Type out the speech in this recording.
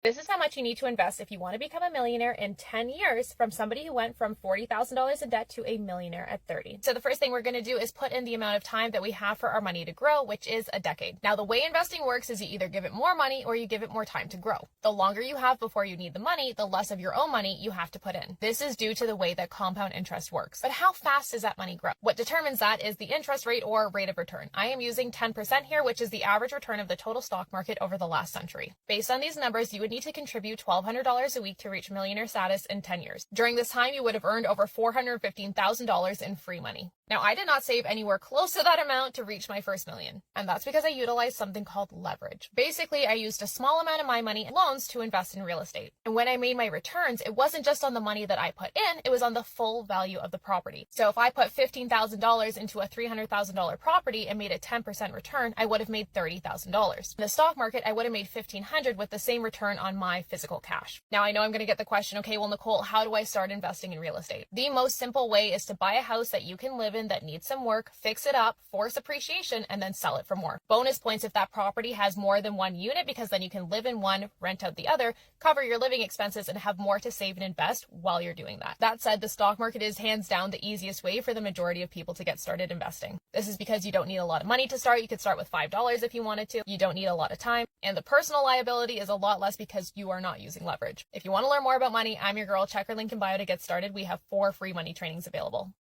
This is how much you need to invest if you want to become a millionaire in 10 years from somebody who went from $40,000 in debt to a millionaire at 30. So the first thing we're going to do is put in the amount of time that we have for our money to grow, which is a decade. Now, the way investing works is you either give it more money or you give it more time to grow. The longer you have before you need the money, the less of your own money you have to put in. This is due to the way that compound interest works. But how fast does that money grow? What determines that is the interest rate or rate of return. I am using 10% here, which is the average return of the total stock market over the last century. Based on these numbers, you would need to contribute $1,200 a week to reach millionaire status in 10 years. During this time, you would have earned over $415,000 in free money. Now, I did not save anywhere close to that amount to reach my first million, and that's because I utilized something called leverage. Basically, I used a small amount of my money in loans to invest in real estate. And when I made my returns, it wasn't just on the money that I put in, it was on the full value of the property. So if I put $15,000 into a $300,000 property and made a 10% return, I would have made $30,000. In the stock market, I would have made $1,500 with the same return on my physical cash. Now, I know I'm going to get the question, okay, well, Nicole, how do I start investing in real estate? The most simple way is to buy a house that you can live in that needs some work, fix it up, force appreciation, and then sell it for more. Bonus points if that property has more than one unit, because then you can live in one, rent out the other, cover your living expenses, and have more to save and invest while you're doing that. That said, the stock market is hands down the easiest way for the majority of people to get started investing. This is because you don't need a lot of money to start. You could start with $5 if you wanted to. You don't need a lot of time. And the personal liability is a lot less because you are not using leverage. If you want to learn more about money, I'm your girl. Check our link in bio to get started. We have 4 free money trainings available.